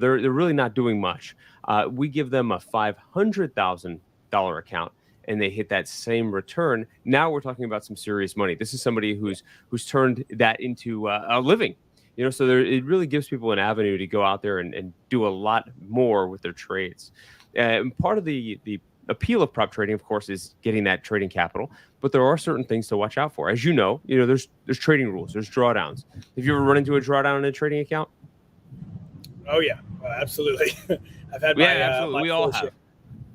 they're really not doing much. We give them a $500,000 account, and they hit that same return. Now we're talking about some serious money. This is somebody who's turned that into a living. So it really gives people an avenue to go out there and do a lot more with their trades. And part of the appeal of prop trading, of course, is getting that trading capital. But there are certain things to watch out for. As you know, there's trading rules, there's drawdowns. Have you ever run into a drawdown in a trading account? Oh yeah, absolutely. I've had absolutely. We all have.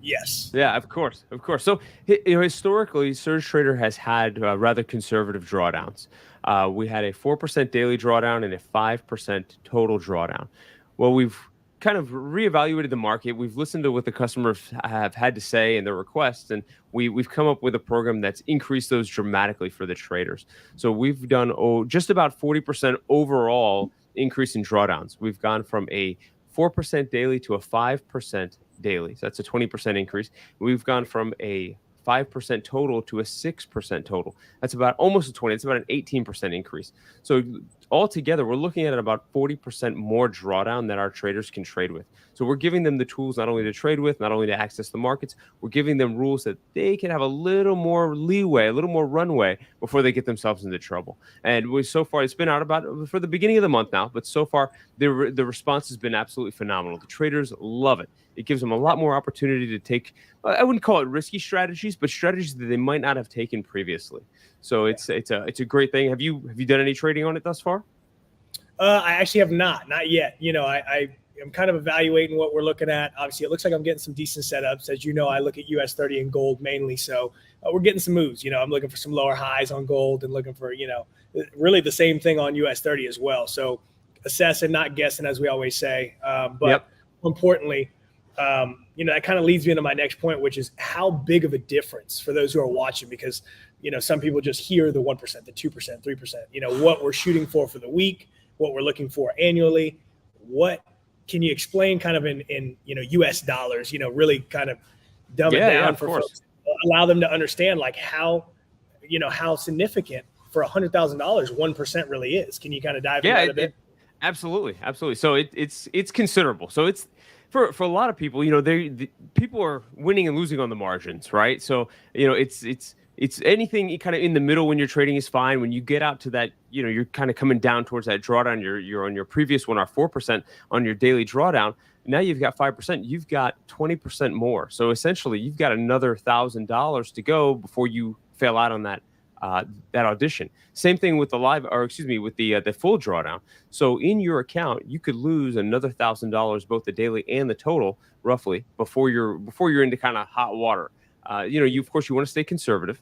Yes. Yeah, of course. So historically, SurgeTrader has had rather conservative drawdowns. We had a 4% daily drawdown and a 5% total drawdown. Well, we've kind of reevaluated the market. We've listened to what the customers have had to say and their requests, and we've come up with a program that's increased those dramatically for the traders. So we've done just about 40% overall increase in drawdowns. We've gone from a 4% daily to a 5% daily. So that's a 20% increase. We've gone from a 5% total to a 6% total. That's about almost a 20. It's about an 18% increase. So altogether, we're looking at about 40% more drawdown that our traders can trade with. So we're giving them the tools not only to trade with, not only to access the markets, we're giving them rules that they can have a little more leeway, a little more runway before they get themselves into trouble. And so far, it's been out about for the beginning of the month now, but so far, the response has been absolutely phenomenal. The traders love it. It gives them a lot more opportunity to take, I wouldn't call it risky strategies, but strategies that they might not have taken previously. So it's a great thing. Have you done any trading on it thus far? I actually have not yet. I'm kind of evaluating what we're looking at. Obviously, it looks like I'm getting some decent setups. As you know, I look at US 30 and gold mainly. So we're getting some moves. I'm looking for some lower highs on gold and looking for, really the same thing on US 30 as well. So assessing, not guessing, as we always say. But importantly, that kind of leads me into my next point, which is how big of a difference for those who are watching, because, some people just hear the 1%, the 2%, 3%, what we're shooting for the week, what we're looking for annually. What can you explain kind of in US dollars, really kind of dumb it down for folks, allow them to understand like how significant for $100,000, 1% really is. Can you kind of dive into that a bit? Absolutely. So it's considerable. So it's for a lot of people, people are winning and losing on the margins, right? So, it's anything kind of in the middle when you're trading is fine. When you get out to that, you're kind of coming down towards that drawdown. You're on your previous one, our 4% on your daily drawdown. Now you've got 5%. You've got 20% more. So essentially, you've got another $1,000 to go before you fail out on that audition. Same thing with the with the full drawdown. So in your account, you could lose another $1,000, both the daily and the total, roughly, before you're into kind of hot water. You of course you want to stay conservative.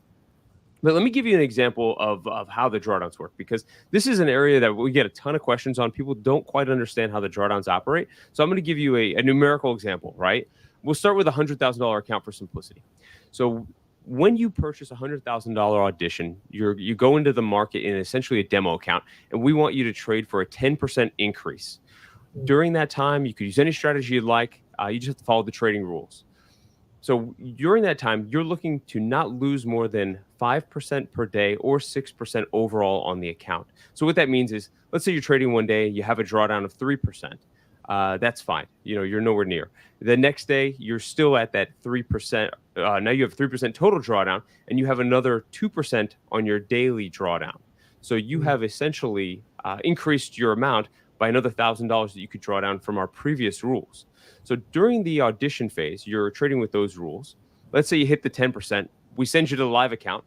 But let me give you an example of how the drawdowns work, because this is an area that we get a ton of questions on. People don't quite understand how the drawdowns operate. So I'm going to give you a numerical example, right? We'll start with a $100,000 account for simplicity. So when you purchase a $100,000 audition, you go into the market in essentially a demo account, and we want you to trade for a 10% increase. During that time, you could use any strategy you'd like. You just have to follow the trading rules. So during that time, you're looking to not lose more than 5% per day or 6% overall on the account. So what that means is, let's say you're trading one day, you have a drawdown of 3%. That's fine. You're nowhere near. The next day, you're still at that 3%. Now you have 3% total drawdown, and you have another 2% on your daily drawdown. So you have essentially increased your amount by another $1,000 that you could draw down from our previous rules. So during the audition phase, you're trading with those rules. Let's say you hit the 10%. We send you to the live account.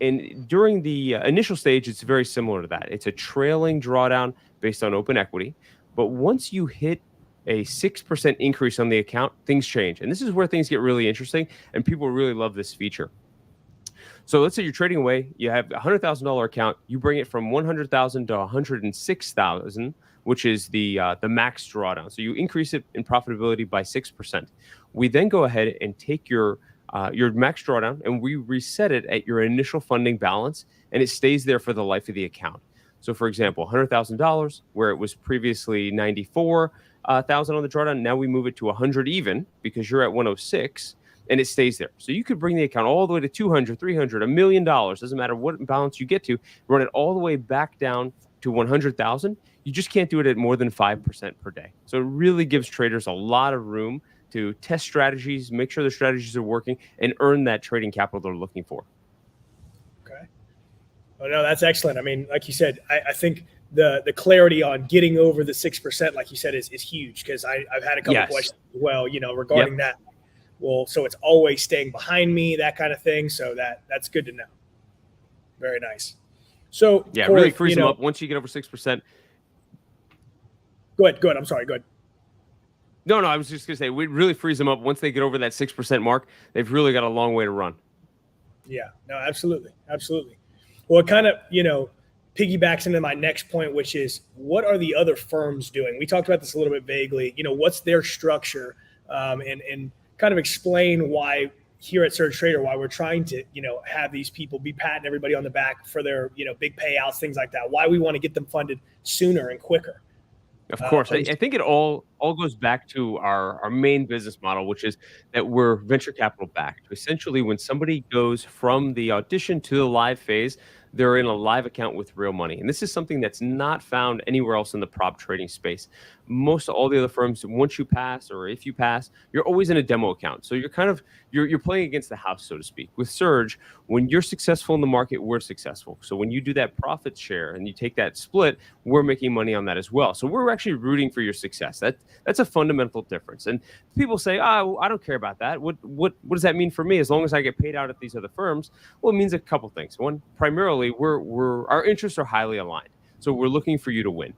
And during the initial stage, it's very similar to that. It's a trailing drawdown based on open equity. But once you hit a 6% increase on the account, things change. And this is where things get really interesting, and people really love this feature. So let's say you're trading away. You have a $100,000 account. You bring it from $100,000 to $106,000, which is the max drawdown. So you increase it in profitability by 6%. We then go ahead and take your max drawdown, and we reset it at your initial funding balance, and it stays there for the life of the account. So, for example, $100,000, where it was previously $94,000 on the drawdown, now we move it to 100 even because you're at 106, and it stays there. So you could bring the account all the way to 200, 300, $1 million. Doesn't matter what balance you get to, run it all the way back down to to 100,000, you just can't do it at more than 5% per day. So it really gives traders a lot of room to test strategies, make sure the strategies are working, and earn that trading capital they're looking for. Okay. Oh, no, that's excellent. I mean, like you said, I think the clarity on getting over the 6%, like you said, is huge, because I've had a couple questions as well, regarding that. Well, so it's always staying behind me, that kind of thing. So that's good to know. Very nice. So yeah, Corey, it really frees them up once you get over 6%. Go ahead. I'm sorry. Go ahead. No, I was just gonna say, it really frees them up once they get over that 6% mark. They've really got a long way to run. Yeah. No, absolutely. Well, it kind of piggybacks into my next point, which is, what are the other firms doing? We talked about this a little bit vaguely. What's their structure, and kind of explain why here at SurgeTrader, why we're trying to have these people be patting everybody on the back for their big payouts, things like that. Why we want to get them funded sooner and quicker. Of course, I think it all goes back to our main business model, which is that we're venture capital backed. Essentially, when somebody goes from the audition to the live phase, they're in a live account with real money. And this is something that's not found anywhere else in the prop trading space. Most all the other firms, once you pass, or if you pass, you're always in a demo account. So you're kind of you're playing against the house, so to speak. With Surge, when you're successful in the market, we're successful. So when you do that profit share and you take that split, we're making money on that as well. So we're actually rooting for your success. That's a fundamental difference. And people say, "Oh, I don't care about that. What does that mean for me? As long as I get paid out at these other firms?" Well, it means a couple things. One, primarily, our interests are highly aligned. So we're looking for you to win.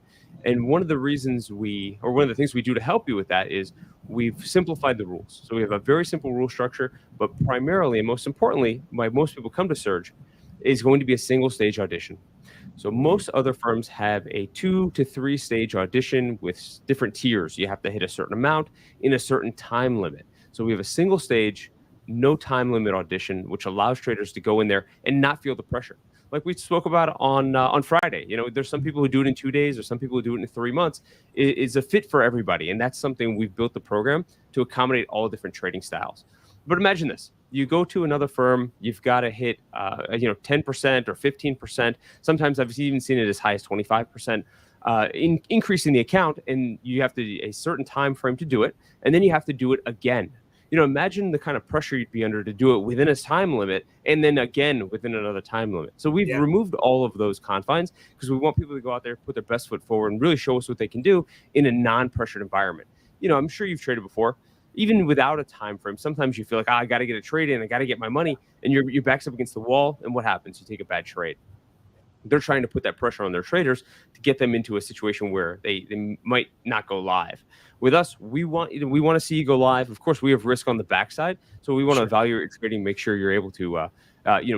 And one of the things we do to help you with that is we've simplified the rules. So we have a very simple rule structure, but primarily and most importantly, why most people come to Surge is going to be a single stage audition. So most other firms have a 2 to 3 stage audition with different tiers. You have to hit a certain amount in a certain time limit. So we have a single stage, no time limit audition, which allows traders to go in there and not feel the pressure. Like we spoke about on Friday, there's some people who do it in 2 days, or some people who do it in 3 months. It's a fit for everybody, and that's something we've built the program to accommodate all different trading styles. But imagine this: you go to another firm, you've got to hit 10% or 15%. Sometimes I've even seen it as high as 25%. Increasing the account, and you have to a certain time frame to do it, and then you have to do it again. Imagine the kind of pressure you'd be under to do it within a time limit, and then again within another time limit. So we've removed all of those confines, because we want people to go out there, put their best foot forward, and really show us what they can do in a non-pressured environment. I'm sure you've traded before. Even without a time frame, sometimes you feel like, I got to get a trade in, I got to get my money, and your back's up against the wall, and what happens? You take a bad trade. They're trying to put that pressure on their traders to get them into a situation where they might not go live. With us, we want to see you go live. Of course, we have risk on the backside, so we want to evaluate your trading, make sure you're able to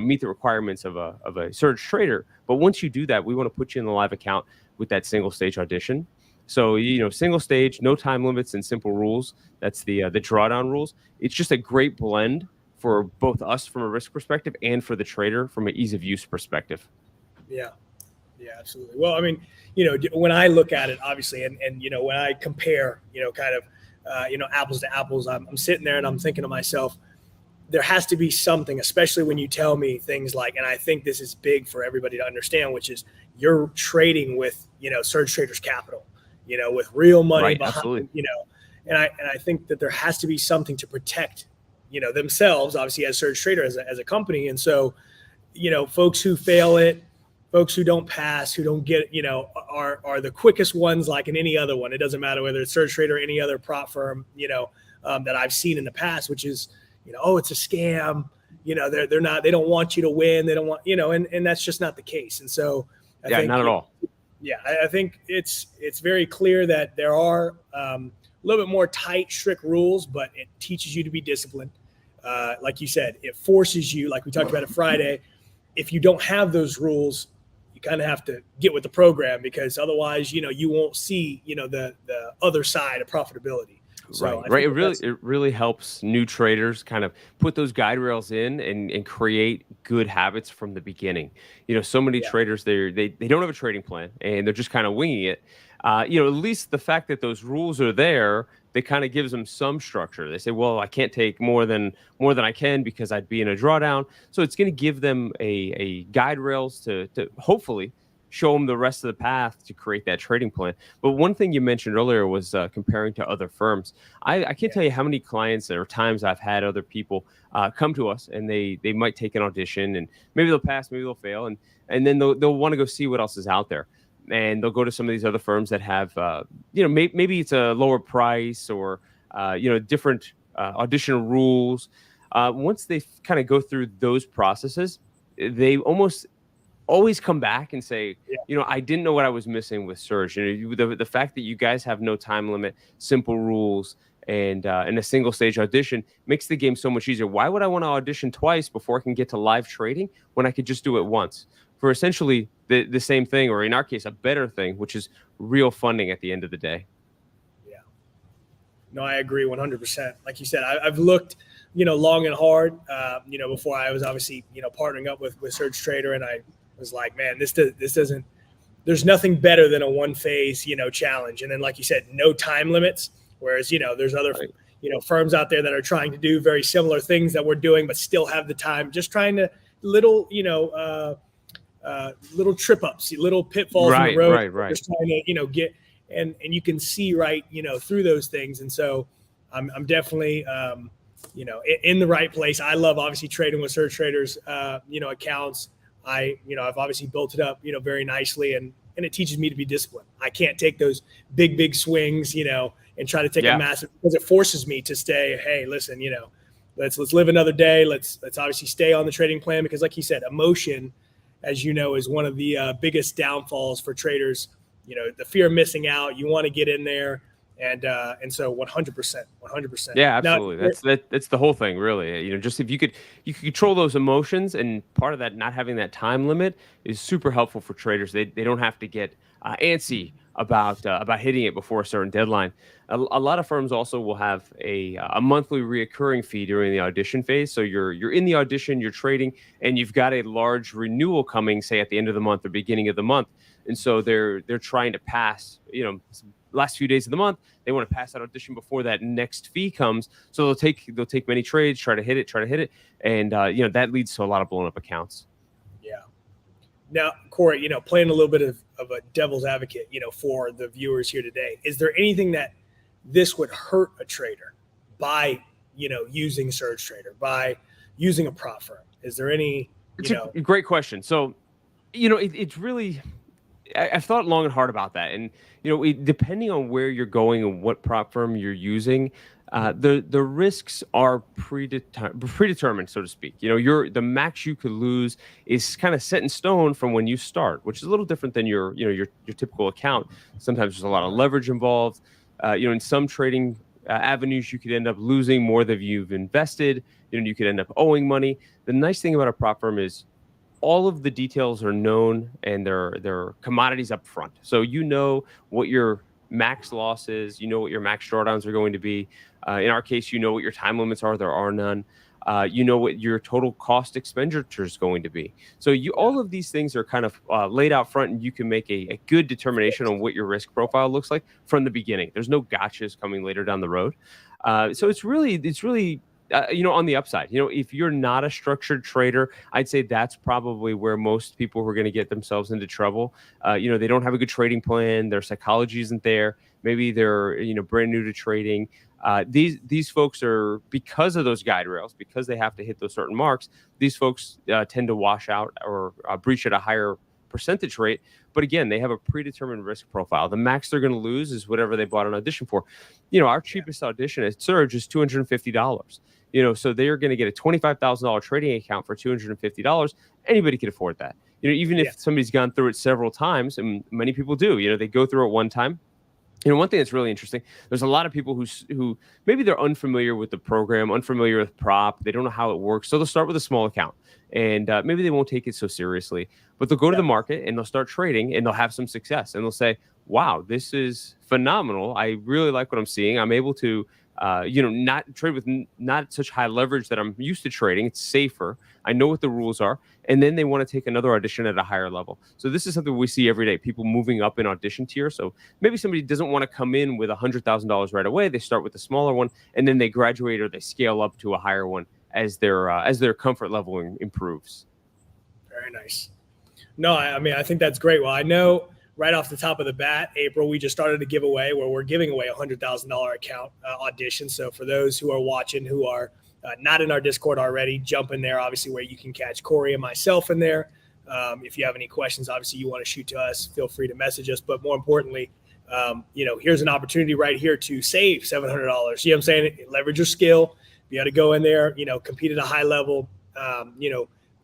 meet the requirements of a SurgeTrader. But once you do that, we want to put you in the live account with that single stage audition. So single stage, no time limits, and simple rules. That's the drawdown rules. It's just a great blend for both us from a risk perspective and for the trader from an ease of use perspective. Yeah, absolutely. Well, I mean, when I look at it, obviously, and when I compare, kind of, apples to apples, I'm sitting there and I'm thinking to myself, there has to be something, especially when you tell me things like, and I think this is big for everybody to understand, which is you're trading with, SurgeTrader's capital, with real money behind, absolutely. And I think that there has to be something to protect, themselves, obviously, as SurgeTrader, as a company. And so, folks who fail it, folks who don't pass, who don't get, are the quickest ones, like in any other one. It doesn't matter whether it's SurgeTrader or any other prop firm, that I've seen in the past, which is, it's a scam. They're not, they don't want you to win. They don't want, and that's just not the case. And so I think, not at all. Yeah. I think it's very clear that there are a little bit more tight, strict rules, but it teaches you to be disciplined. Like you said, it forces you, like we talked about it Friday. If you don't have those rules, you kind of have to get with the program, because otherwise, you won't see, the other side of profitability. So right. It really helps new traders kind of put those guide rails in and create good habits from the beginning. So many traders, they don't have a trading plan, and they're just kind of winging it. At least the fact that those rules are there, they kind of gives them some structure. They say, well, I can't take more than I can because I'd be in a drawdown. So it's going to give them a guide rails to hopefully show them the rest of the path to create that trading plan. But one thing you mentioned earlier was comparing to other firms. I can't tell you how many clients or times I've had other people come to us, and they might take an audition, and maybe they'll pass, maybe they'll fail, and then they'll want to go see what else is out there. And they'll go to some of these other firms that have, maybe it's a lower price or, different audition rules. Once they kind of go through those processes, they almost always come back and say, I didn't know what I was missing with Surge. The fact that you guys have no time limit, simple rules, and a single stage audition makes the game so much easier. Why would I want to audition twice before I can get to live trading when I could just do it once for essentially the same thing, or in our case, a better thing, which is real funding at the end of the day? Yeah. No, I agree 100%. Like you said, I've looked, long and hard, before I was obviously, partnering up with SurgeTrader, and I was like, man, this doesn't, there's nothing better than a one phase, challenge. And then, like you said, no time limits. Whereas, there's other, firms out there that are trying to do very similar things that we're doing, but still have the time, just trying to little trip ups, little pitfalls in the road. Right. Just trying to, get, and you can see right, through those things. And so I'm definitely, in the right place. I love obviously trading with SurgeTrader's, accounts. I've obviously built it up, very nicely, and it teaches me to be disciplined. I can't take those big swings, and try to take a massive, because it forces me to stay, hey, listen, let's live another day. Let's obviously stay on the trading plan, because like you said, emotion, as you know, is one of the biggest downfalls for traders. The fear of missing out. You want to get in there, and so 100%. Yeah, absolutely. Now, that's the whole thing, really. Just if you could control those emotions, and part of that, not having that time limit, is super helpful for traders. They don't have to get antsy about hitting it before a certain deadline. A lot of firms also will have a monthly reoccurring fee during the audition phase. So you're in the audition, you're trading, and you've got a large renewal coming, say at the end of the month or beginning of the month. And so they're trying to pass, last few days of the month, they want to pass that audition before that next fee comes. So they'll take many trades, try to hit it, and that leads to a lot of blown up accounts. Yeah. Now, Corey, playing a little bit of a devil's advocate, for the viewers here today, is there anything that this would hurt a trader by, using SurgeTrader, by using a prop firm? Is there any, It's a great question. So, it's really, I've thought long and hard about that. And, depending on where you're going and what prop firm you're using, the risks are predetermined, so to speak. The max you could lose is kind of set in stone from when you start, which is a little different than your typical account. Sometimes there's a lot of leverage involved. In some trading avenues, you could end up losing more than you've invested. You could end up owing money. The nice thing about a prop firm is all of the details are known, and they're commodities up front. So what your max loss is, what your max drawdowns are going to be. In our case, what your time limits are. There are none. What your total cost expenditure is going to be. So all of these things are kind of laid out front, and you can make a good determination on what your risk profile looks like from the beginning. There's no gotchas coming later down the road. So it's really on the upside. If you're not a structured trader, I'd say that's probably where most people are going to get themselves into trouble. They don't have a good trading plan. Their psychology isn't there. Maybe they're brand new to trading. These folks are, because of those guide rails, because they have to hit those certain marks, these folks tend to wash out or breach at a higher percentage rate. But again, they have a predetermined risk profile. The max they're going to lose is whatever they bought an audition for. Our cheapest audition at Surge is $250. So they are going to get a $25,000 trading account for $250. Anybody can afford that. Even if somebody's gone through it several times, and many people do, they go through it one time. One thing that's really interesting, there's a lot of people who maybe they're unfamiliar with the program, unfamiliar with prop. They don't know how it works. So they'll start with a small account, and maybe they won't take it so seriously, but they'll go to the market and they'll start trading, and they'll have some success, and they'll say, wow, this is phenomenal. I really like what I'm seeing. I'm able to not trade with not such high leverage that I'm used to trading. It's safer. I know what the rules are. And then they want to take another audition at a higher level. So this is something we see every day, people moving up in audition tier. So maybe somebody doesn't want to come in with $100,000 right away. They start with a smaller one, and then they graduate or they scale up to a higher one as their comfort level improves. Very nice. No, I mean, I think that's great. Well, I know right off the top of the bat, April, we just started a giveaway where we're giving away $100,000 account audition. So for those who are watching, who are not in our Discord already, jump in there, obviously, where you can catch Corey and myself in there. If you have any questions, obviously, you want to shoot to us, feel free to message us. But more importantly, here's an opportunity right here to save $700. You know what I'm saying? Leverage your skill. Be able to go in there, compete at a high level,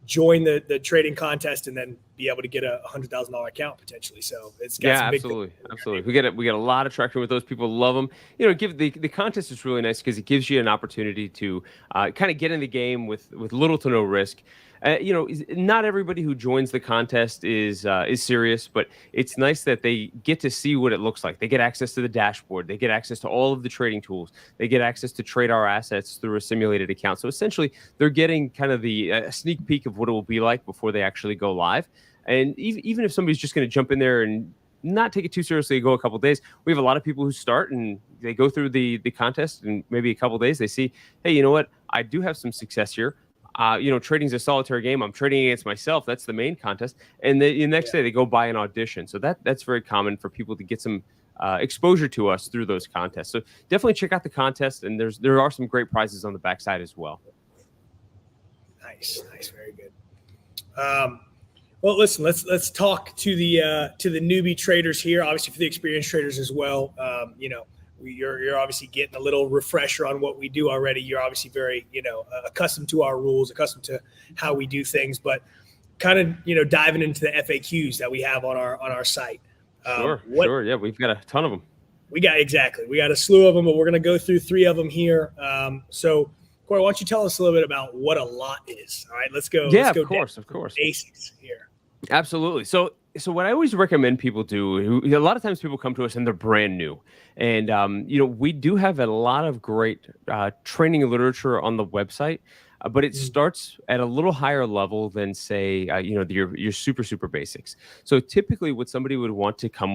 join the trading contest, and then be able to get a $100,000 account potentially. So it's got some big absolutely. We get a lot of traction with those. People love them. Give the contest is really nice because it gives you an opportunity to kind of get in the game with little to no risk. Not everybody who joins the contest is serious, but it's nice that they get to see what it looks like. They get access to the dashboard. They get access to all of the trading tools. They get access to trade our assets through a simulated account. So essentially, they're getting kind of the sneak peek of what it will be like before they actually go live. And even if somebody's just going to jump in there and not take it too seriously, go a couple of days, we have a lot of people who start and they go through the contest, and maybe a couple of days they see, hey, you know what? I do have some success here. Trading's a solitary game. I'm trading against myself. That's the main contest. And the next day they go buy an audition. So that's very common for people to get some exposure to us through those contests. So definitely check out the contest. And there are some great prizes on the backside as well. Nice. Very good. Well, listen, let's talk to the newbie traders here. Obviously for the experienced traders as well. You're obviously getting a little refresher on what we do already. You're obviously very, accustomed to our rules, accustomed to how we do things, but kind of, diving into the FAQs that we have on our site. Sure. Yeah, we've got a ton of them. We got a slew of them, but we're going to go through 3 of them here. So Corey, why don't you tell us a little bit about what a lot is? All right, let's go. Yeah, let's go of course. Basics here. Absolutely. So what I always recommend people do, a lot of times people come to us and they're brand new. And, we do have a lot of great training literature on the website, but it starts at a little higher level than, say, your super, super basics. So typically what somebody would want to come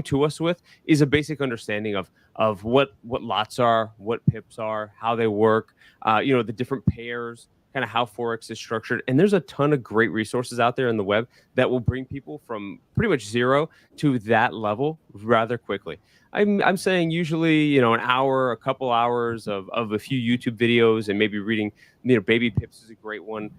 to us with is a basic understanding of what lots are, what pips are, how they work, the different pairs, kind of how Forex is structured. And there's a ton of great resources out there on the web that will bring people from pretty much zero to that level rather quickly. I'm saying usually, an hour, a couple hours of a few YouTube videos and maybe reading, Baby Pips is a great one,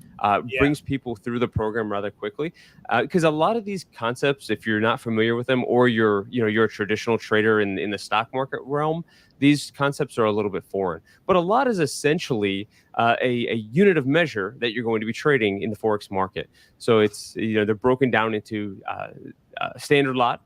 brings people through the program rather quickly. Because a lot of these concepts, if you're not familiar with them or you're a traditional trader in the stock market realm, these concepts are a little bit foreign. But a lot is essentially a unit of measure that you're going to be trading in the Forex market. So it's, they're broken down into standard lot,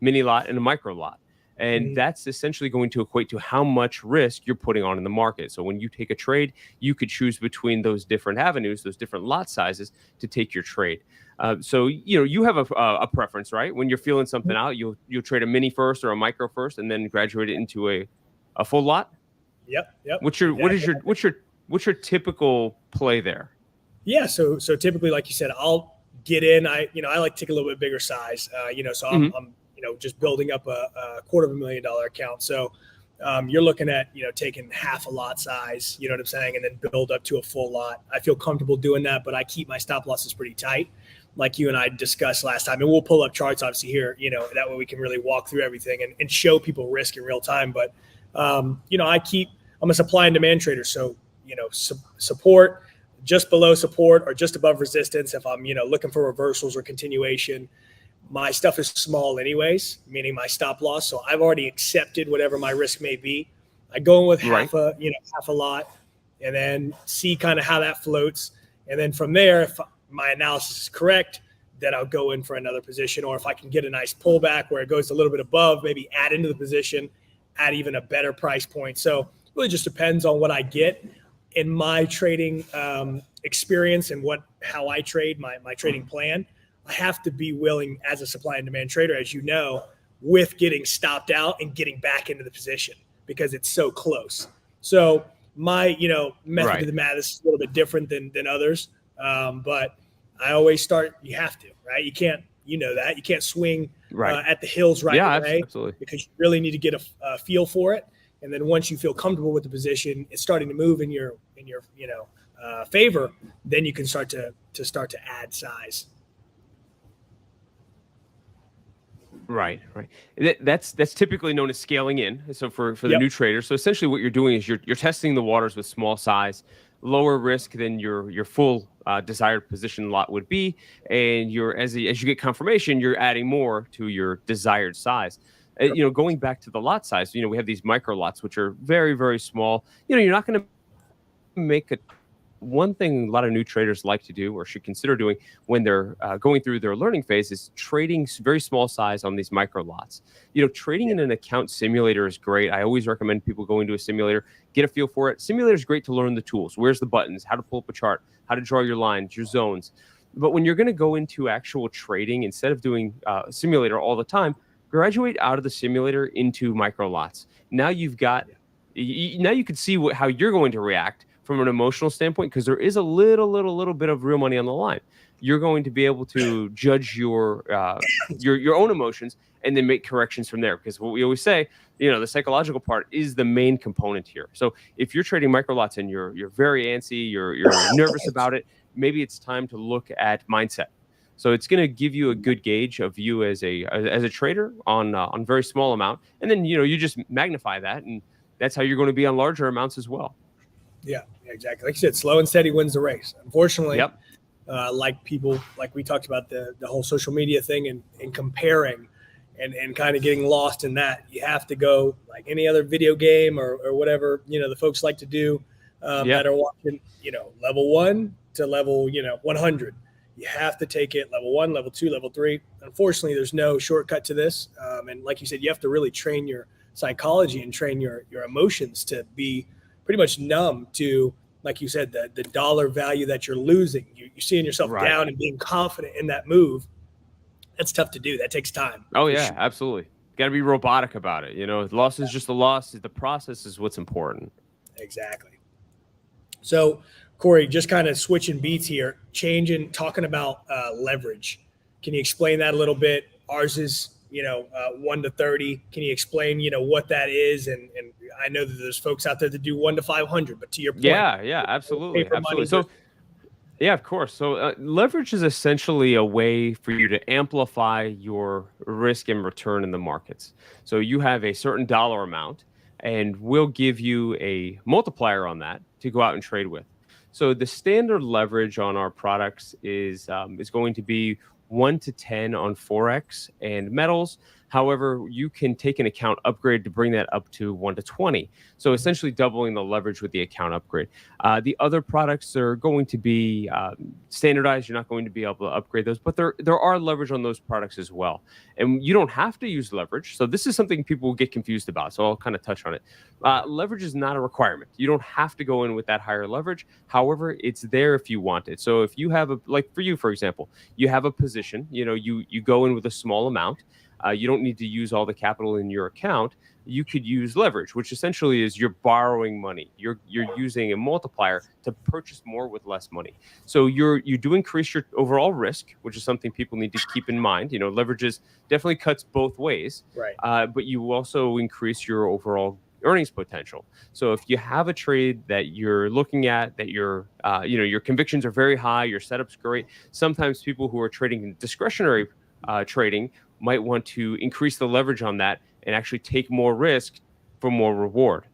mini lot, and a micro lot. And that's essentially going to equate to how much risk you're putting on in the market. So when you take a trade, you could choose between those different avenues, those different lot sizes to take your trade. So you have a preference, right? When you're feeling something out, you'll trade a mini first or a micro first, and then graduate it into a full lot. Yep. What's your typical play there? Yeah. So typically, like you said, I'll get in. I like to take a little bit bigger size. So I'm just building up a $250,000 account. So you're looking at, taking half a lot size, you know what I'm saying? And then build up to a full lot. I feel comfortable doing that, but I keep my stop losses pretty tight, like you and I discussed last time. And we'll pull up charts obviously here, that way we can really walk through everything and show people risk in real time. But, I'm a supply and demand trader. So, support, just below support or just above resistance. If I'm, looking for reversals or continuation, my stuff is small anyways, meaning my stop loss. So I've already accepted whatever my risk may be. I go in with half a lot, and then see kind of how that floats. And then from there, if my analysis is correct, then I'll go in for another position. Or if I can get a nice pullback where it goes a little bit above, maybe add into the position, add even a better price point. So it really just depends on what I get in my trading experience and how I trade, my trading plan. I have to be willing as a supply and demand trader, as you know, with getting stopped out and getting back into the position because it's so close. So my, method of the madness is a little bit different than others. But I always start, you have to, right? You can't, that you can't swing at the hills away absolutely. Because you really need to get a feel for it. And then once you feel comfortable with the position, it's starting to move in your favor, then you can start to add size. Right. That's typically known as scaling in. So for the Yep. new trader, so essentially what you're doing is you're testing the waters with small size, lower risk than your full desired position lot would be, and as you get confirmation, you're adding more to your desired size. Going back to the lot size, we have these micro lots which are very, very small. You're not going to make a one thing a lot of new traders like to do or should consider doing when they're going through their learning phase is trading very small size on these micro lots. Trading in an account simulator is great. I always recommend people go into a simulator, get a feel for it. Simulator is great to learn the tools. Where's the buttons, how to pull up a chart, how to draw your lines, your zones. But when you're going to go into actual trading, instead of doing simulator all the time, graduate out of the simulator into micro lots. Now you've got, now you can see how you're going to react from an emotional standpoint, because there is a little bit of real money on the line. You're going to be able to judge your own emotions and then make corrections from there. Because what we always say, the psychological part is the main component here. So if you're trading micro lots and you're very antsy, you're nervous about it, maybe it's time to look at mindset. So it's going to give you a good gauge of you as a trader on very small amount, and then you just magnify that, and that's how you're going to be on larger amounts as well. Yeah, exactly. Like you said, slow and steady wins the race. Unfortunately, yep. Like we talked about the whole social media thing and comparing and kind of getting lost in that. You have to go like any other video game or whatever, the folks like to do that are watching, level 1 to level, 100. You have to take it level 1, level 2, level 3. Unfortunately, there's no shortcut to this. And like you said, you have to really train your psychology and train your emotions to be pretty much numb to, like you said, the dollar value that you're losing. You're seeing yourself down and being confident in that move. That's tough to do. That takes time. Oh yeah, sure. Absolutely. Got to be robotic about it. Loss is just a loss. The process is what's important. Exactly. So Corey, just kind of switching beats here, talking about leverage. Can you explain that a little bit? Ours is 1 to 30. Can you explain, what that is? And I know that there's folks out there that do 1 to 500, but to your point. Yeah, absolutely. So, yeah, of course. So leverage is essentially a way for you to amplify your risk and return in the markets. So you have a certain dollar amount, and we'll give you a multiplier on that to go out and trade with. So the standard leverage on our products is going to be 1 to 10 on Forex and metals. However, you can take an account upgrade to bring that up to 1 to 20. So essentially doubling the leverage with the account upgrade. The other products are going to be standardized. You're not going to be able to upgrade those, but there are leverage on those products as well. And you don't have to use leverage. So this is something people get confused about. So I'll kind of touch on it. Leverage is not a requirement. You don't have to go in with that higher leverage. However, it's there if you want it. So if you have like for you, for example, you have a position, you go in with a small amount. You don't need to use all the capital in your account. You could use leverage, which essentially is you're borrowing money. You're using a multiplier to purchase more with less money. So you do increase your overall risk, which is something people need to keep in mind. Leverages definitely cuts both ways, right? But you also increase your overall earnings potential. So if you have a trade that you're looking at, that your convictions are very high, your setup's great. Sometimes people who are trading discretionary trading might want to increase the leverage on that and actually take more risk for more reward.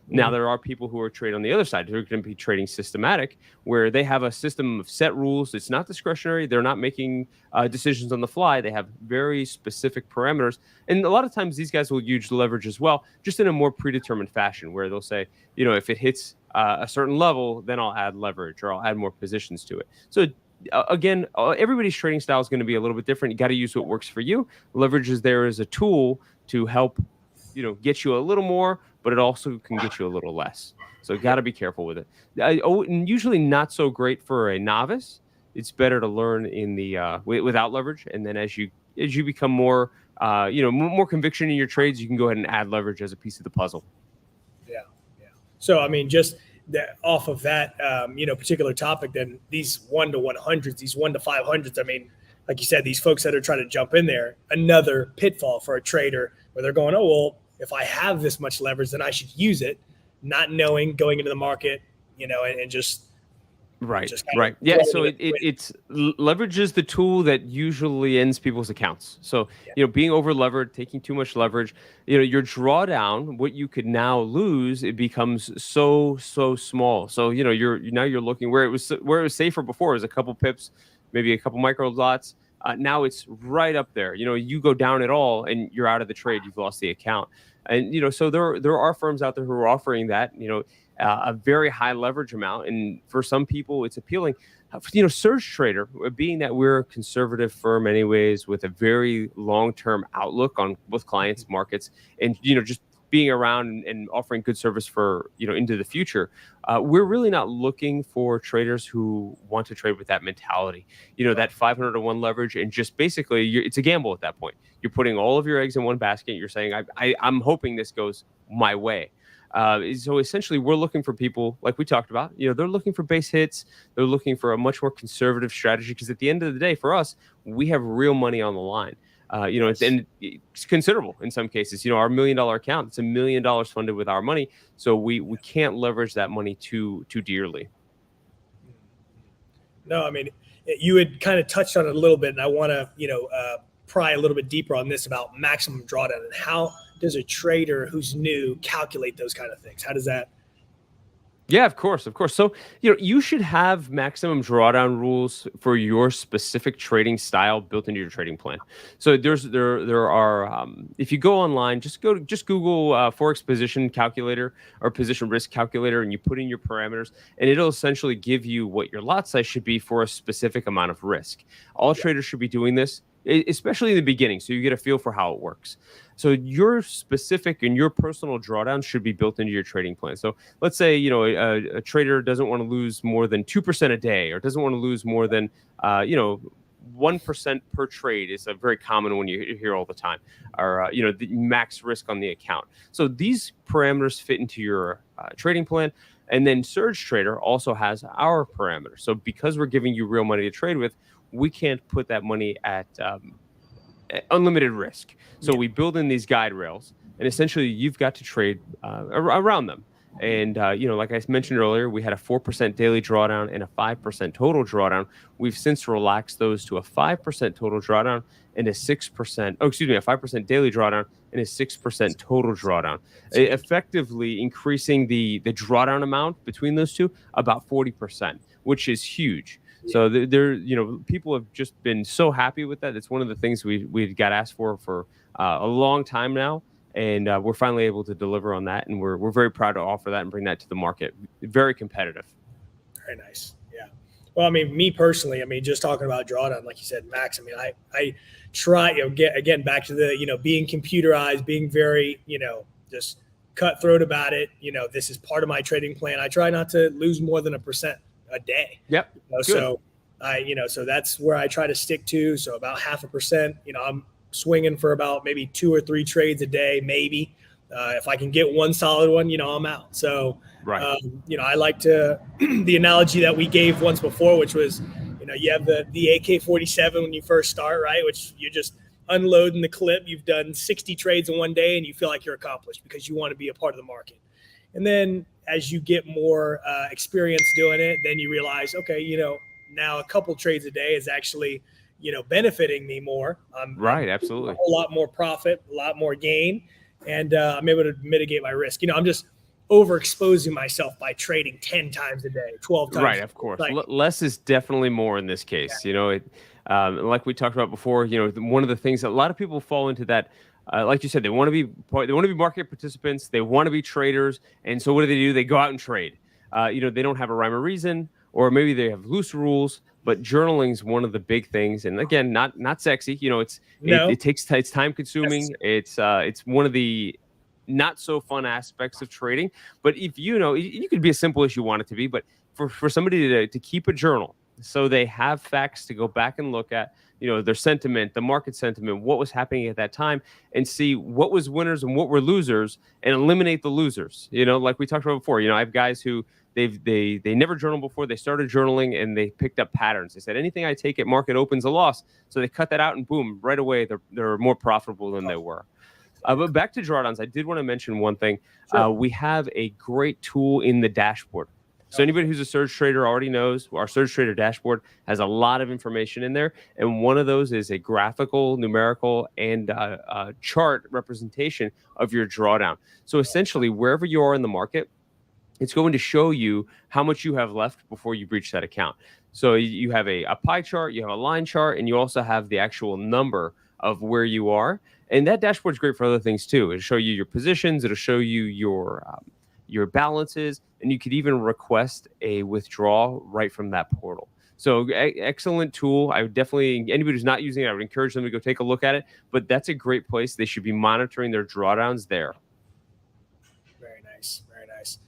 Now, there are people who are trading on the other side. They're going to be trading systematic, where they have a system of set rules. It's not discretionary. They're not making decisions on the fly. They have very specific parameters. And a lot of times these guys will use leverage as well, just in a more predetermined fashion, where they'll say, if it hits a certain level, then I'll add leverage or I'll add more positions to it. So again, everybody's trading style is going to be a little bit different. You got to use what works for you. Leverage is there as a tool to help, get you a little more, but it also can get you a little less. So got to be careful with it. And usually not so great for a novice. It's better to learn in the without leverage, and then as you become more, more conviction in your trades, you can go ahead and add leverage as a piece of the puzzle. Yeah. So I mean, just off of that, particular topic, then these 1 to 100s, these 1 to 500s, I mean, like you said, these folks that are trying to jump in there, another pitfall for a trader where they're going, oh, well, if I have this much leverage, then I should use it, not knowing, going into the market, and just Right, Just kind right. of Yeah, so throwing it it's leverage is the tool that usually ends people's accounts. So, yeah. being over levered, taking too much leverage, your drawdown, what you could now lose, it becomes so small. So, now you're looking where it was safer before, it was a couple pips, maybe a couple micro lots. Now it's right up there. You go down at all and you're out of the trade. You've lost the account. And so there are firms out there who are offering that. A very high leverage amount, and for some people, it's appealing. SurgeTrader, being that we're a conservative firm, anyways, with a very long-term outlook on both clients, markets, and just being around and offering good service for into the future, we're really not looking for traders who want to trade with that mentality. That 500 to 1 leverage, and just basically, it's a gamble at that point. You're putting all of your eggs in one basket. You're saying, I'm hoping this goes my way. So essentially, we're looking for people like we talked about. They're looking for base hits. They're looking for a much more conservative strategy because at the end of the day, for us, we have real money on the line. And it's considerable in some cases. Our $1 million account, it's $1 million funded with our money, so we can't leverage that money too dearly. No, I mean, you had kind of touched on it a little bit, and I want to pry a little bit deeper on this about maximum drawdown and how does a trader who's new calculate those kind of things? How does that? Yeah, of course. So, you should have maximum drawdown rules for your specific trading style built into your trading plan. So there are if you go online, just Google Forex position calculator or position risk calculator, and you put in your parameters, and it'll essentially give you what your lot size should be for a specific amount of risk. All traders should be doing this, especially in the beginning, so you get a feel for how it works. So your specific and your personal drawdown should be built into your trading plan. So let's say a trader doesn't want to lose more than 2% a day, or doesn't want to lose more than 1% per trade is a very common one you hear all the time, or the max risk on the account. So these parameters fit into your trading plan. And then SurgeTrader also has our parameters. So because we're giving you real money to trade with, we can't put that money at unlimited risk. So we build in these guide rails, and essentially you've got to trade around them. And, like I mentioned earlier, we had a 4% daily drawdown and a 5% total drawdown. We've since relaxed those to a 5% total drawdown and a 5% daily drawdown and a 6% total drawdown, effectively increasing the drawdown amount between those two about 40%, which is huge. So people have just been so happy with that. It's one of the things we got asked for a long time now. And we're finally able to deliver on that, and we're very proud to offer that and bring that to the market. Very competitive. Very nice. Yeah. Well, I mean, me personally, just talking about drawdown, like you said, Max. I try again back to the being computerized, being very just cutthroat about it. This is part of my trading plan. I try not to lose more than 1% a day. Yep. So so that's where I try to stick to. So about 0.5%. I'm swinging for about maybe 2 or 3 trades a day, maybe. If I can get one solid one, I'm out. So, right. I like to the analogy that we gave once before, which was, you have the AK-47 when you first start, right? Which you're just unloading the clip. You've done 60 trades in one day, and you feel like you're accomplished because you want to be a part of the market. And then as you get more experience doing it, then you realize, okay, now a couple trades a day is actually benefiting me more. Right, absolutely. A whole lot more profit, a lot more gain, and I'm able to mitigate my risk. I'm just overexposing myself by trading 10 times a day, 12 times. Right, of course. Less is definitely more in this case. Yeah. Like we talked about before, one of the things that a lot of people fall into that, like you said, they want to be market participants, they want to be traders, and so what do? They go out and trade. They don't have a rhyme or reason, or maybe they have loose rules. But journaling is one of the big things, and again, not sexy. It takes it's time consuming. It's one of the not so fun aspects of trading. But if you could be as simple as you want it to be. But for somebody to keep a journal, so they have facts to go back and look at, their sentiment, the market sentiment, what was happening at that time, and see what was winners and what were losers, and eliminate the losers. Like we talked about before. I have guys who they never journaled before. They started journaling and they picked up patterns. They said, anything I take at market opens a loss. So they cut that out, and boom, right away they're more profitable than they were. But back to drawdowns, I did want to mention one thing. Sure. We have a great tool in the dashboard. So anybody who's a Surge Trader already knows our Surge Trader dashboard has a lot of information in there. And one of those is a graphical, numerical, and chart representation of your drawdown. So essentially, wherever you are in the market, it's going to show you how much you have left before you breach that account. So you have a pie chart, you have a line chart, and you also have the actual number of where you are. And that dashboard is great for other things too. It'll show you your positions, it'll show you your balances, and you could even request a withdrawal right from that portal. So excellent tool. I would definitely, anybody who's not using it, I would encourage them to go take a look at it. But that's a great place. They should be monitoring their drawdowns there. Very nice. Very nice.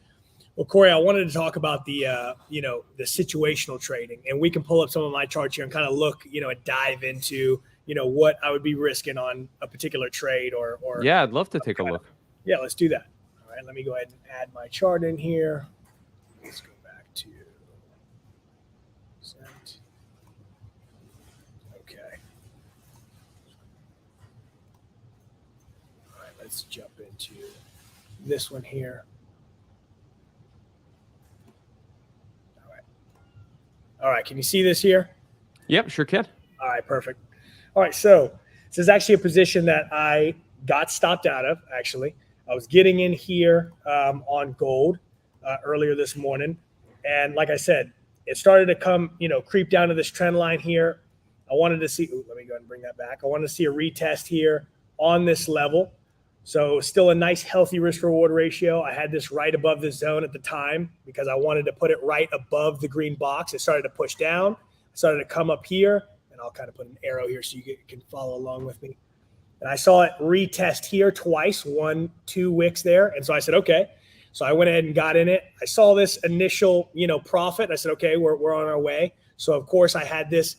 Well, Corey, I wanted to talk about the the situational trading, and we can pull up some of my charts here and kind of look, and dive into, what I would be risking on a particular trade or yeah, I'd love to take a look. Yeah, let's do that. All right, let me go ahead and add my chart in here. Let's go back to sent. Okay. All right, let's jump into this one here. All right, can you see this here? Yep, sure can. All right, perfect. All right, so this is actually a position that I got stopped out of, actually. I was getting in here on gold earlier this morning. And like I said, it started to come, creep down to this trend line here. I wanted to see, let me go ahead and bring that back. I wanted to see a retest here on this level. So still a nice, healthy risk-reward ratio. I had this right above the zone at the time because I wanted to put it right above the green box. It started to push down. It started to come up here, and I'll kind of put an arrow here so you can follow along with me. And I saw it retest here twice, 1, 2 wicks there. And so I said, okay. So I went ahead and got in it. I saw this initial, profit. I said, okay, we're on our way. So, of course, I had this,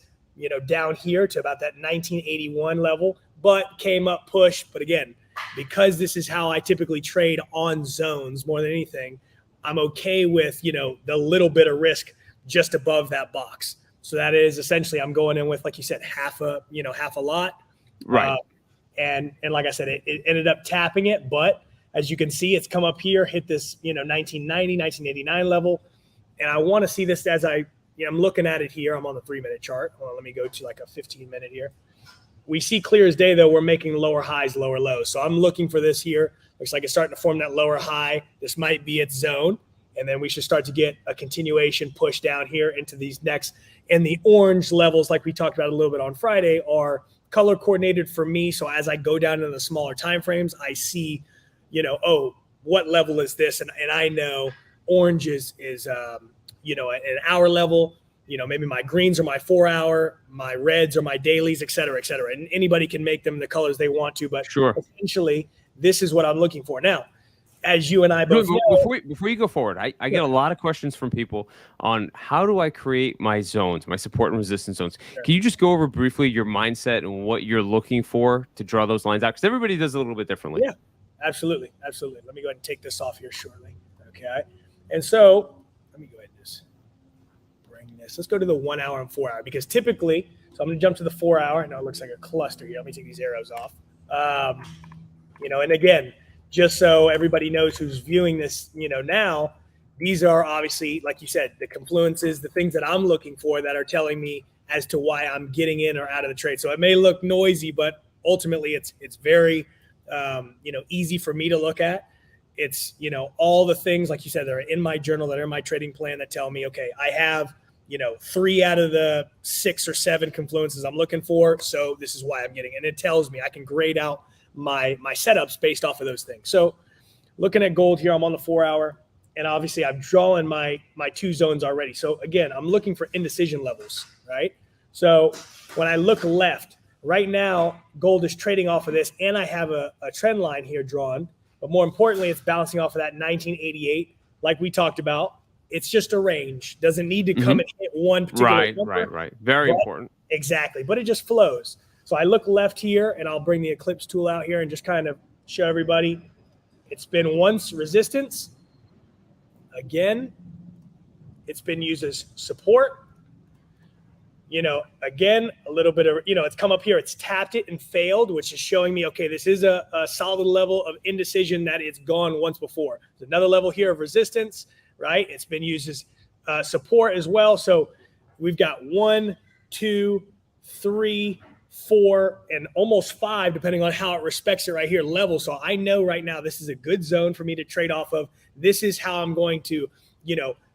down here to about that 1981 level, but came up, push. But again, because this is how I typically trade on zones more than anything, I'm okay with, the little bit of risk just above that box. So that is essentially I'm going in with, like you said, half a lot. Right. And like I said, it ended up tapping it. But as you can see, it's come up here, hit this, 1990, 1989 level. And I want to see this as I'm looking at it here. I'm on the 3-minute chart. Well, let me go to like a 15-minute here. We see clear as day, though, we're making lower highs, lower lows. So I'm looking for this here. Looks like it's starting to form that lower high. This might be its zone. And then we should start to get a continuation push down here into these next. And the orange levels, like we talked about a little bit on Friday, are color coordinated for me. So as I go down into the smaller time frames, I see, what level is this? And I know orange is an hour level. Maybe my greens are my 4-hour, my reds are my dailies, et cetera, et cetera. And anybody can make them the colors they want to, but sure. Essentially, this is what I'm looking for. Now, as you and I both know, before you go forward, I get a lot of questions from people on how do I create my zones, my support and resistance zones. Sure. Can you just go over briefly your mindset and what you're looking for to draw those lines out? Because everybody does it a little bit differently. Yeah, absolutely. Absolutely. Let me go ahead and take this off here shortly. Okay. And so let me go ahead and just let's go to the 1 hour and 4 hour, because typically, so I'm going to jump to the 4 hour. I know it looks like a cluster here. Let me take these arrows off. And again, just so everybody knows who's viewing this, now, these are obviously, like you said, the confluences, the things that I'm looking for that are telling me as to why I'm getting in or out of the trade. So it may look noisy, but ultimately it's very, easy for me to look at. It's, all the things, like you said, that are in my journal, that are in my trading plan that tell me, okay, I have, 3 out of the 6 or 7 confluences I'm looking for. So this is why I'm getting it. And it tells me I can grade out my setups based off of those things. So looking at gold here, I'm on the 4 hour, and obviously I'm drawing my 2 zones already. So again, I'm looking for indecision levels, right? So when I look left, right now, gold is trading off of this, and I have a trend line here drawn. But more importantly, it's bouncing off of that 1988, like we talked about. It's just a range. Doesn't need to come and hit one particular number. Right. Very important. Exactly. But it just flows. So I look left here, and I'll bring the Eclipse tool out here and just kind of show everybody. It's been once resistance. Again, it's been used as support. Again, a little bit of, it's come up here. It's tapped it and failed, which is showing me, okay, this is a solid level of indecision that it's gone once before. There's another level here of resistance, right? It's been used as support as well. So we've got 1, 2, 3, 4, and almost 5, depending on how it respects it right here, level. So I know right now this is a good zone for me to trade off of. This is how I'm going to,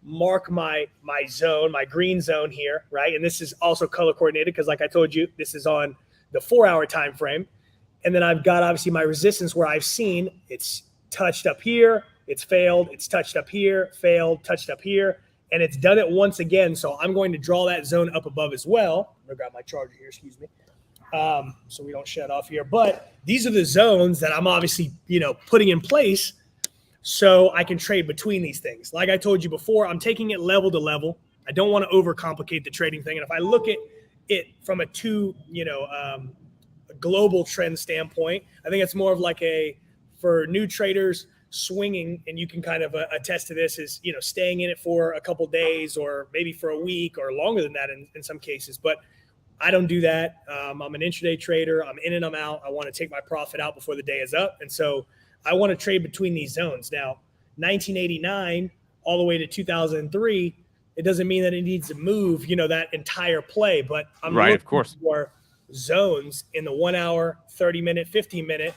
mark my zone, my green zone here, right? And this is also color coordinated because, like I told you, this is on the 4-hour time frame. And then I've got obviously my resistance where I've seen it's touched up here, it's failed, it's touched up here, failed, touched up here, and it's done it once again. So I'm going to draw that zone up above as well. I'm gonna grab my charger here, excuse me. So we don't shut off here. But these are the zones that I'm obviously, putting in place so I can trade between these things. Like I told you before, I'm taking it level to level. I don't want to overcomplicate the trading thing. And if I look at it from a global trend standpoint, I think it's more of like for new traders swinging, and you can kind of attest to this, is, staying in it for a couple days or maybe for a week or longer than that in some cases. But I don't do that. I'm an intraday trader. I'm in and I'm out. I want to take my profit out before the day is up. And so I want to trade between these zones. Now, 1989 all the way to 2003, it doesn't mean that it needs to move, that entire play. But I'm right, looking of course, for zones in the 1 hour, 30-minute, 15-minute,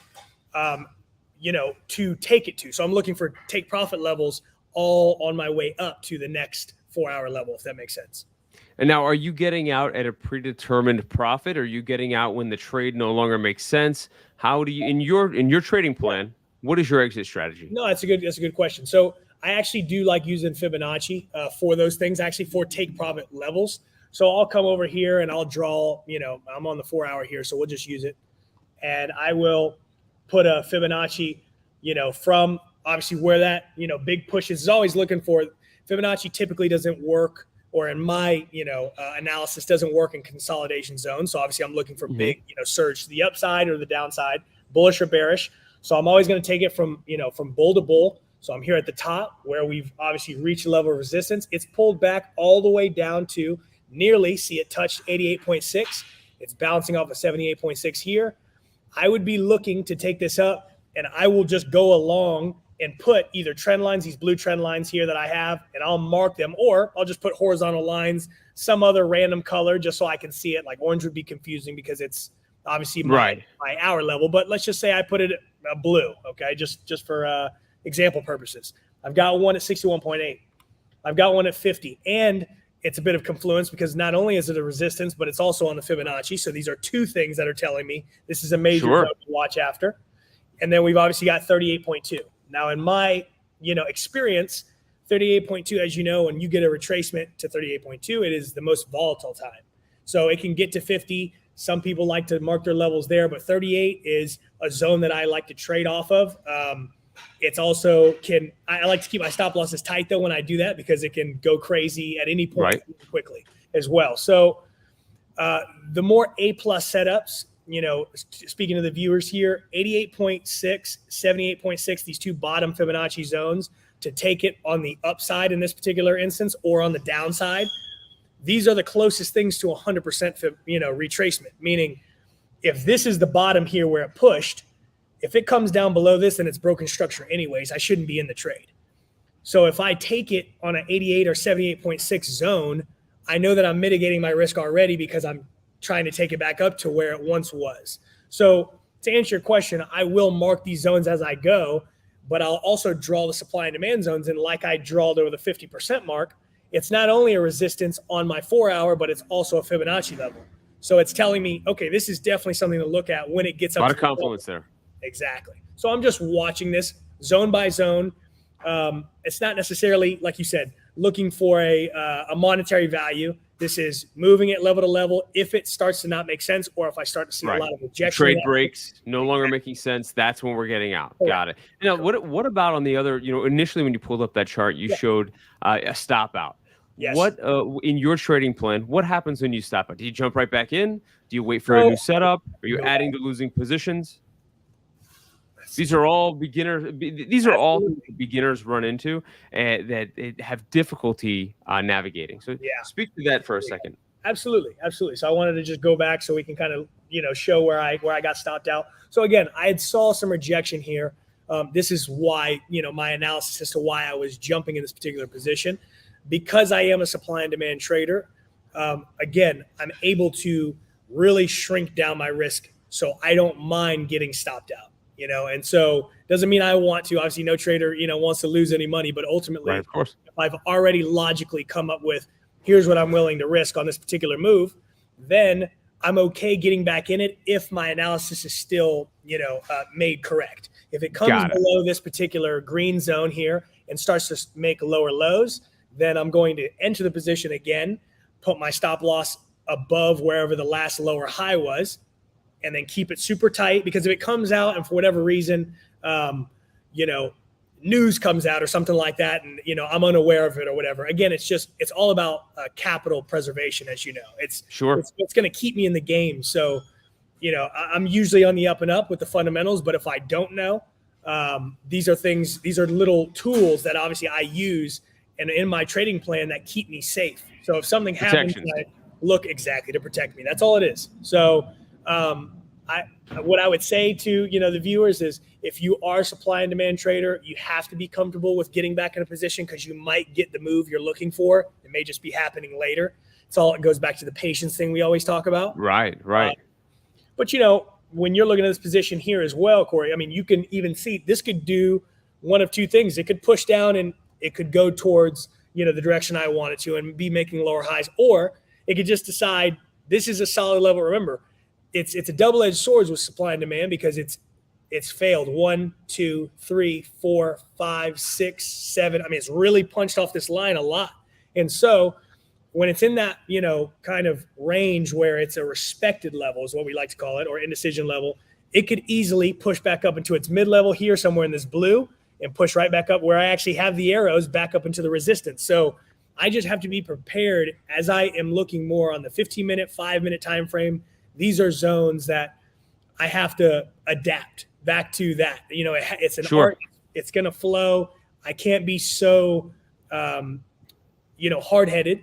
to take it to. So I'm looking for take profit levels all on my way up to the next 4-hour level, if that makes sense. And now, are you getting out at a predetermined profit? Or are you getting out when the trade no longer makes sense? How do you, in your trading plan, what is your exit strategy? No, that's a good question. So I actually do like using Fibonacci for those things, actually for take profit levels. So I'll come over here and I'll draw, I'm on the 4-hour here, so we'll just use it. And I will put a Fibonacci, from obviously where that, big push is always looking for. Fibonacci typically doesn't work, or in my, analysis, doesn't work in consolidation zones. So obviously I'm looking for big, surge to the upside or the downside, bullish or bearish. So I'm always going to take it from, from bull to bull. So I'm here at the top where we've obviously reached a level of resistance. It's pulled back all the way down to nearly, see it touched 88.6. It's bouncing off of 78.6 here. I would be looking to take this up, and I will just go along and put either trend lines, these blue trend lines here that I have, and I'll mark them, or I'll just put horizontal lines, some other random color just so I can see it. Like orange would be confusing because it's obviously my hour level, but let's just say I put it blue, okay, just for example purposes. I've got one at 61.8. I've got one at 50, and it's a bit of confluence because not only is it a resistance, but it's also on the Fibonacci. So these are two things that are telling me this is a major zone to watch after. And then we've obviously got 38.2. Now, in my experience, 38.2, as you know, when you get a retracement to 38.2, it is the most volatile time. So it can get to 50. Some people like to mark their levels there, but 38 is a zone that I like to trade off of. It's also I like to keep my stop losses tight though when I do that, because it can go crazy at any point quickly as well. So the more A+ setups, speaking to the viewers here, 88.6, 78.6, these two bottom Fibonacci zones to take it on the upside in this particular instance, or on the downside. These are the closest things to 100% retracement, meaning if this is the bottom here where it pushed, if it comes down below this and it's broken structure anyways, I shouldn't be in the trade. So if I take it on an 88 or 78.6 zone, I know that I'm mitigating my risk already because I'm trying to take it back up to where it once was. So to answer your question, I will mark these zones as I go, but I'll also draw the supply and demand zones. And like I drawed over the 50% mark, it's not only a resistance on my 4-hour, but it's also a Fibonacci level. So it's telling me, okay, this is definitely something to look at when it gets up. A lot of confluence there. Exactly. So I'm just watching this zone by zone. It's not necessarily, like you said, looking for a monetary value. This is moving it level to level. If it starts to not make sense, or if I start to see a lot of rejection, trade breaks no longer making sense, that's when we're getting out. Got it. Now, what about on the other? Initially when you pulled up that chart, you showed a stop out. Yes. What in your trading plan? What happens when you stop out? Do you jump right back in? Do you wait for a new setup? Are you adding to losing positions? These are all beginners. These are all beginners run into that have difficulty navigating. So speak to that for a second. Absolutely. So I wanted to just go back so we can kind of show where I got stopped out. So again, I had saw some rejection here. This is why my analysis as to why I was jumping in this particular position. because I am a supply and demand trader, again, I'm able to really shrink down my risk, so I don't mind getting stopped out. And so doesn't mean I want to. Obviously, no trader, wants to lose any money, but ultimately, Right, of course. if I've already logically come up with, here's what I'm willing to risk on this particular move, then I'm okay getting back in it if my analysis is still, made correct. If it comes below this particular green zone here and starts to make lower lows, then I'm going to enter the position again, put my stop loss above wherever the last lower high was, and then keep it super tight. Because if it comes out and for whatever reason, news comes out or something like that, and I'm unaware of it or whatever, again, it's all about capital preservation, as you know. It's going to keep me in the game. So I'm usually on the up and up with the fundamentals, but if I don't know, these are little tools that obviously I use and in my trading plan that keep me safe. So if something happens, I look exactly to protect me. That's all it is. So what I would say to the viewers is, if you are a supply and demand trader, you have to be comfortable with getting back in a position, because you might get the move you're looking for. It may just be happening later. It goes back to the patience thing we always talk about. Right. But when you're looking at this position here as well, Corey, I mean, you can even see this could do one of two things. It could push down and it could go towards the direction I want it to and be making lower highs, or it could just decide this is a solid level. Remember, it's a double-edged sword with supply and demand, because it's failed 1, 2, 3, 4, 5, 6, 7. I mean, it's really punched off this line a lot. And so when it's in that, kind of range where it's a respected level is what we like to call it, or indecision level, it could easily push back up into its mid-level here somewhere in this blue and push right back up where I actually have the arrows back up into the resistance. So I just have to be prepared as I am looking more on the 15-minute, 5-minute time frame. These are zones that I have to adapt back to that. It's an art. It's going to flow. I can't be so, hard-headed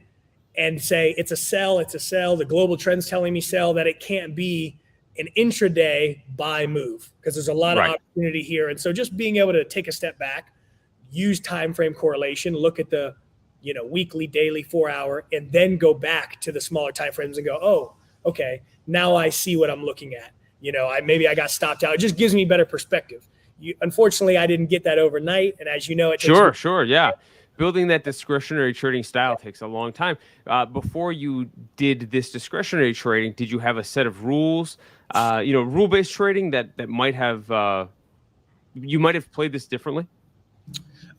and say it's a sell. The global trend's telling me sell, that it can't be an intraday buy move, because there's a lot of opportunity here. And so just being able to take a step back, use time frame correlation, look at the weekly, daily, 4-hour, and then go back to the smaller time frames and go, oh, okay, now I see what I'm looking at. Maybe I got stopped out. It just gives me better perspective. Unfortunately, I didn't get that overnight, and as you know, it takes yeah. Building that discretionary trading style takes a long time. Before you did this discretionary trading, did you have a set of rules, rule-based trading that might have you might have played this differently?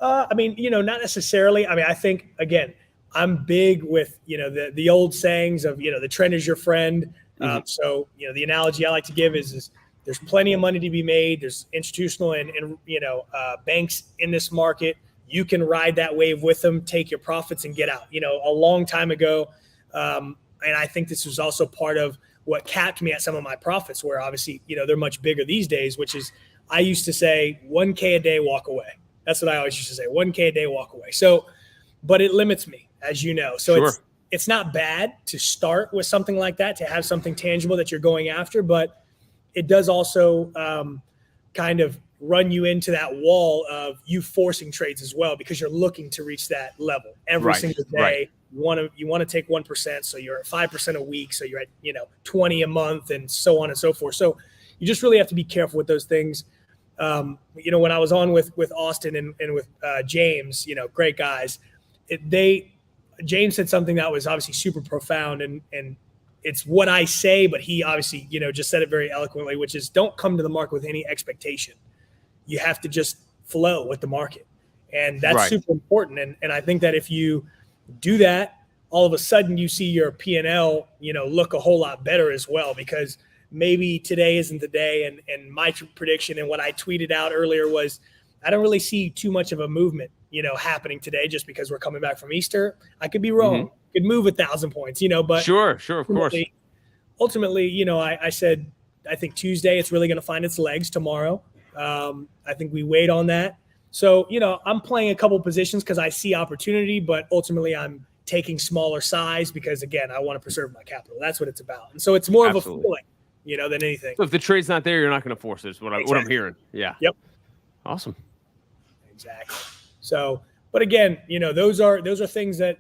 Not necessarily. I mean, I think, again, I'm big with, the old sayings of, the trend is your friend. So, the analogy I like to give is there's plenty of money to be made. There's institutional and banks in this market. You can ride that wave with them, take your profits and get out. A long time ago, and I think this was also part of what capped me at some of my profits, where obviously, they're much bigger these days, which is, I used to say 1K a day, walk away. That's what I always used to say, 1K a day, walk away. So, but it limits me, as you know. So it's not bad to start with something like that, to have something tangible that you're going after, but it does also kind of run you into that wall of you forcing trades as well, because you're looking to reach that level every single day. You want to take 1%, so you're at 5% a week, so you're at 20 a month, and so on and so forth. So you just really have to be careful with those things. When I was on with Austin and with James, great guys, James said something that was obviously super profound, and it's what I say, but he obviously, just said it very eloquently, which is, don't come to the market with any expectation. You have to just flow with the market. And that's super important. And I think that if you do that, all of a sudden you see your P&L, look a whole lot better as well, because maybe today isn't the day. And my prediction and what I tweeted out earlier was, I don't really see too much of a movement, happening today, just because we're coming back from Easter. I could be wrong. Could move 1,000 points, but sure, of course. Ultimately, I said, I think Tuesday it's really going to find its legs. Tomorrow, I think we wait on that. So, I'm playing a couple positions because I see opportunity, but ultimately I'm taking smaller size because, again, I want to preserve my capital. That's what it's about. And so it's more of a feeling, than anything. So if the trade's not there, you're not going to force it. Is what I'm hearing. Yeah. Yep. Awesome. Exactly. So, But again, those are things that,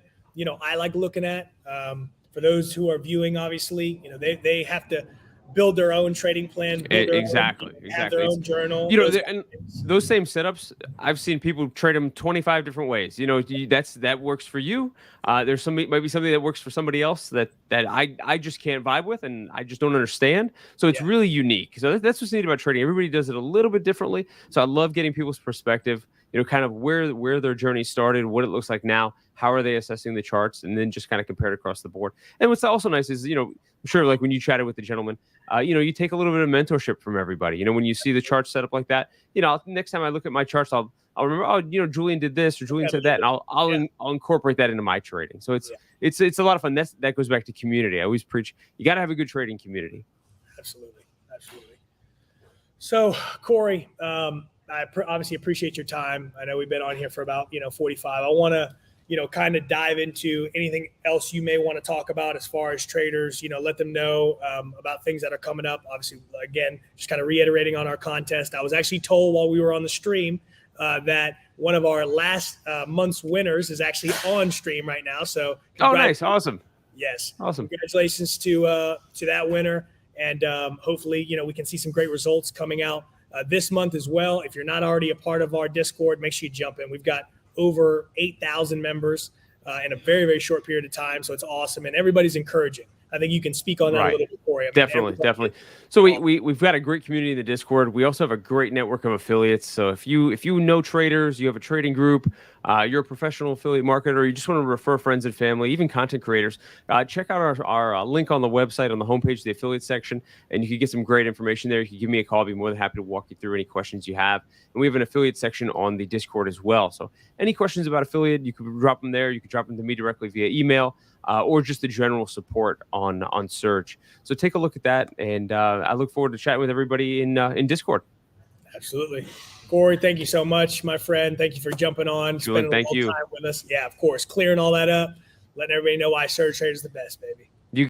I like looking at. For those who are viewing, obviously, they have to build their own trading plan, build their Exactly. own, have their own journal. And those same setups, I've seen people trade them 25 different ways. That works for you. There's might be something that works for somebody else that I just can't vibe with, and I just don't understand. So it's really unique. So that's what's neat about trading. Everybody does it a little bit differently. So I love getting people's perspective. Kind of where their journey started, what it looks like now, how are they assessing the charts, and then just kind of compare it across the board. And what's also nice is, I'm sure like when you chatted with the gentleman, you take a little bit of mentorship from everybody. When you see the chart set up like that, next time I look at my charts, I'll remember, Julian did this or Julian said that, and I'll incorporate that into my trading. So it's a lot of fun. That goes back to community. I always preach you got to have a good trading community. Absolutely. So Corey, I obviously appreciate your time. I know we've been on here for about 45. I want to kind of dive into anything else you may want to talk about as far as traders. Let them know about things that are coming up. Obviously, again, just kind of reiterating on our contest. I was actually told while we were on the stream that one of our last month's winners is actually on stream right now. So nice, awesome. Yes, awesome. Congratulations to that winner, and hopefully we can see some great results coming out this month as well. If you're not already a part of our Discord, make sure you jump in. We've got over 8,000 members in a very, very short period of time. So it's awesome. And everybody's encouraging. I think you can speak on that a little bit, Corey. Definitely. So we've got a great community in the Discord. We also have a great network of affiliates. So if you know traders, you have a trading group, you're a professional affiliate marketer, or you just want to refer friends and family, even content creators, check out our link on the website on the homepage, the affiliate section, and you can get some great information there. You can give me a call. I'll be more than happy to walk you through any questions you have. And we have an affiliate section on the Discord as well. So any questions about affiliate, you can drop them there. You can drop them to me directly via email. Or just the general support on Surge. So take a look at that, and I look forward to chatting with everybody in Discord. Absolutely. Corey, thank you so much, my friend. Thank you for jumping on, Julian, spending a little time with us. Yeah, of course. Clearing all that up, letting everybody know why SurgeTrader is the best, baby.